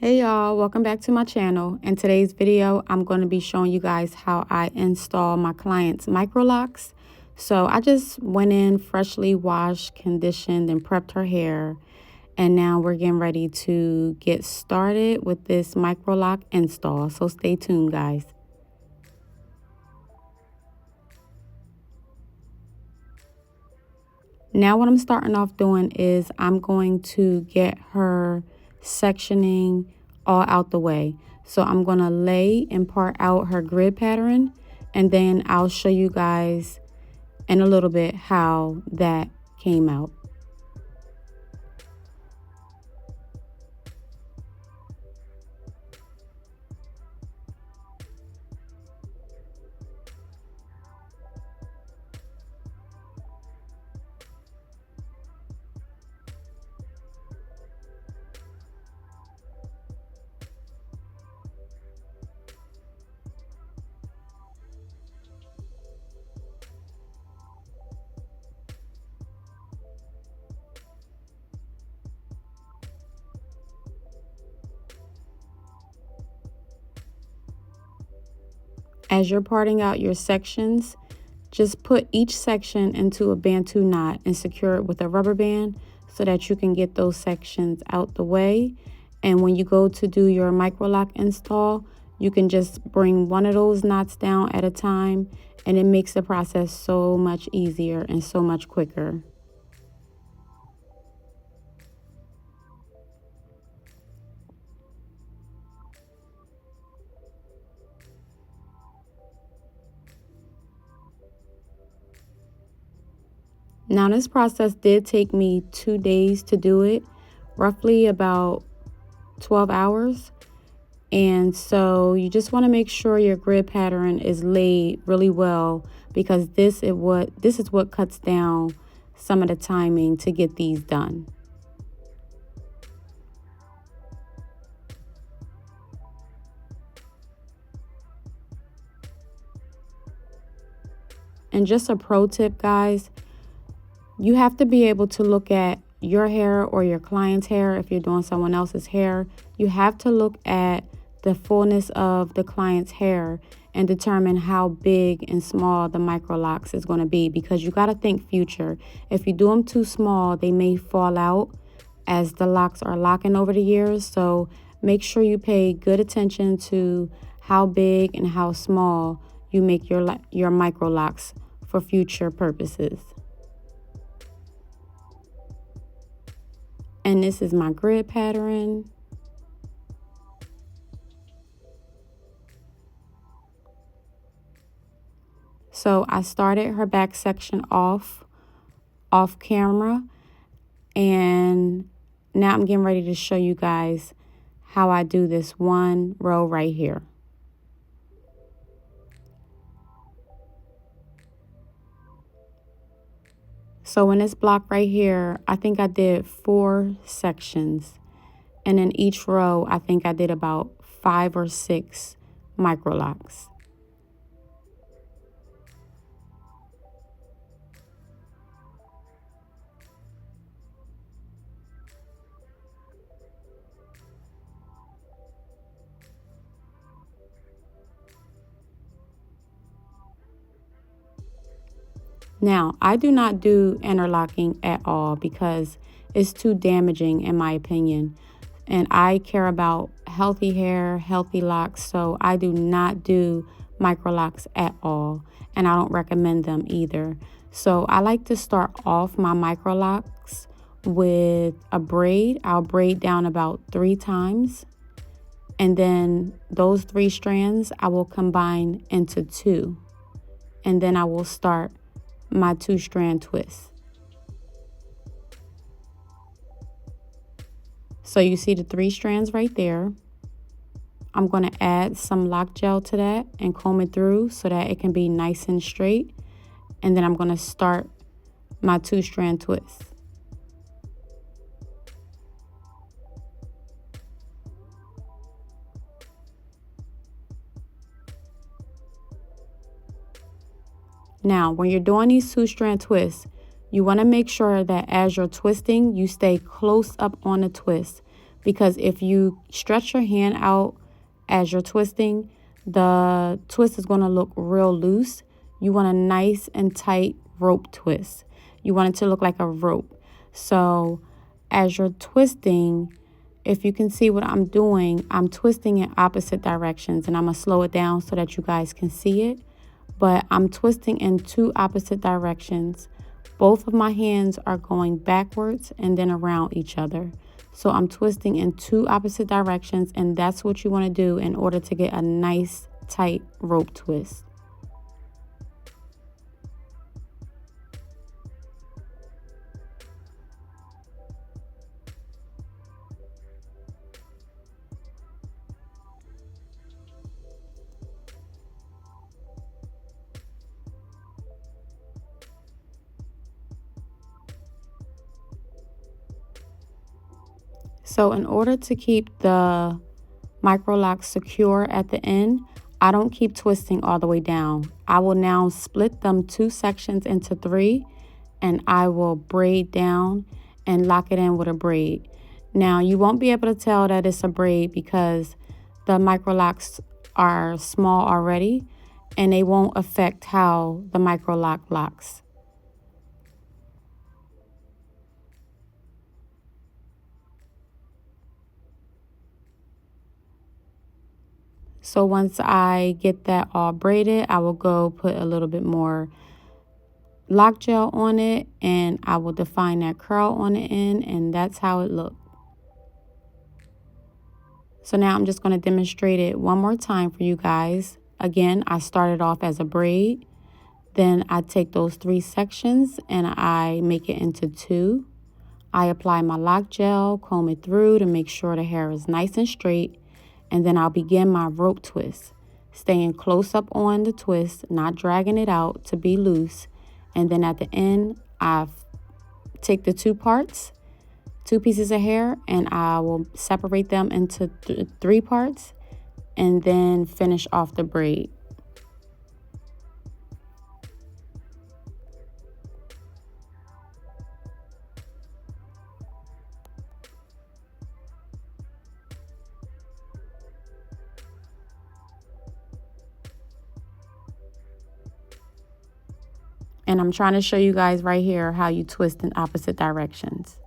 Hey y'all, welcome back to my channel. In today's video, I'm going to be showing you guys how I install my clients' micro locks. So I just went in, freshly washed, conditioned, and prepped her hair. And now we're getting ready to get started with this micro lock install. So stay tuned, guys. Now what I'm starting off doing is I'm going to get her sectioning all out the way. So I'm going to lay and part out her grid pattern, and then I'll show you guys in a little bit how that came out. As you're parting out your sections, just put each section into a Bantu knot and secure it with a rubber band so that you can get those sections out the way. And when you go to do your micro lock install, you can just bring one of those knots down at a time, and it makes the process so much easier and so much quicker. Now this process did take me 2 days to do it, roughly about 12 hours. And so you just want to make sure your grid pattern is laid really well, because this is what cuts down some of the timing to get these done. And just a pro tip, guys, you have to be able to look at your hair or your client's hair. If you're doing someone else's hair, you have to look at the fullness of the client's hair and determine how big and small the micro locks is going to be, because you got to think future. If you do them too small, they may fall out as the locks are locking over the years. So make sure you pay good attention to how big and how small you make your micro locks for future purposes. And this is my grid pattern. So I started her back section off camera, and now I'm getting ready to show you guys how I do this one row right here. So in this block right here, I think I did 4 sections. And in each row, I think I did about 5 or 6 micro locks. Now, I do not do interlocking at all because it's too damaging in my opinion. And I care about healthy hair, healthy locks, so I do not do micro locks at all. And I don't recommend them either. So I like to start off my micro locks with a braid. I'll braid down about 3 times. And then those 3 strands I will combine into 2. And then I will start my 2-strand twist. So you see the 3 strands right there. I'm going to add some lock gel to that and comb it through so that it can be nice and straight. And then I'm going to start my 2-strand twist. Now, when you're doing these 2-strand twists, you want to make sure that as you're twisting, you stay close up on the twist, because if you stretch your hand out as you're twisting, the twist is going to look real loose. You want a nice and tight rope twist. You want it to look like a rope. So as you're twisting, if you can see what I'm doing, I'm twisting in opposite directions, and I'm going to slow it down so that you guys can see it. But I'm twisting in two opposite directions. Both of my hands are going backwards and then around each other. So I'm twisting in two opposite directions, and that's what you want to do in order to get a nice tight rope twist. So in order to keep the micro lock secure at the end, I don't keep twisting all the way down. I will now split them two sections into three, and I will braid down and lock it in with a braid. Now you won't be able to tell that it's a braid because the micro locks are small already, and they won't affect how the micro lock locks. So once I get that all braided, I will go put a little bit more lock gel on it, and I will define that curl on the end, and that's how it looks. So now I'm just going to demonstrate it one more time for you guys. Again, I started off as a braid. Then I take those three sections and I make it into two. I apply my lock gel, comb it through to make sure the hair is nice and straight. And then I'll begin my rope twist, staying close up on the twist, not dragging it out to be loose. And then at the end, I take the two pieces of hair, and I will separate them into three parts and then finish off the braid. And I'm trying to show you guys right here how you twist in opposite directions.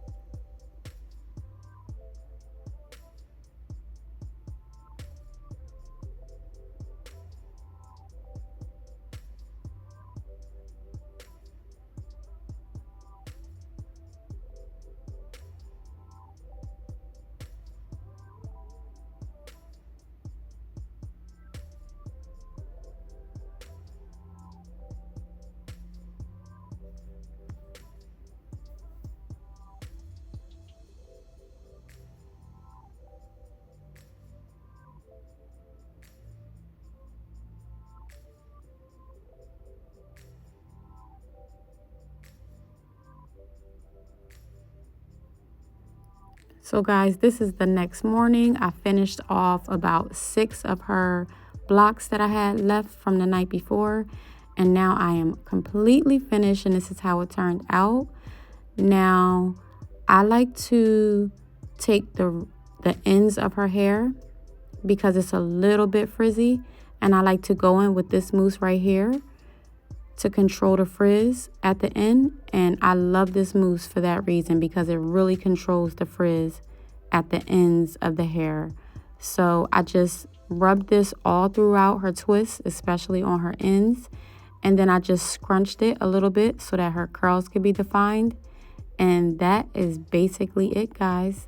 So guys, this is the next morning. I finished off about 6 of her blocks that I had left from the night before. And now I am completely finished, and this is how it turned out. Now, I like to take the ends of her hair because it's a little bit frizzy. And I like to go in with this mousse right here to control the frizz at the end. And I love this mousse for that reason, because it really controls the frizz at the ends of the hair. So I just rubbed this all throughout her twist, especially on her ends. And then I just scrunched it a little bit so that her curls could be defined. And that is basically it, guys.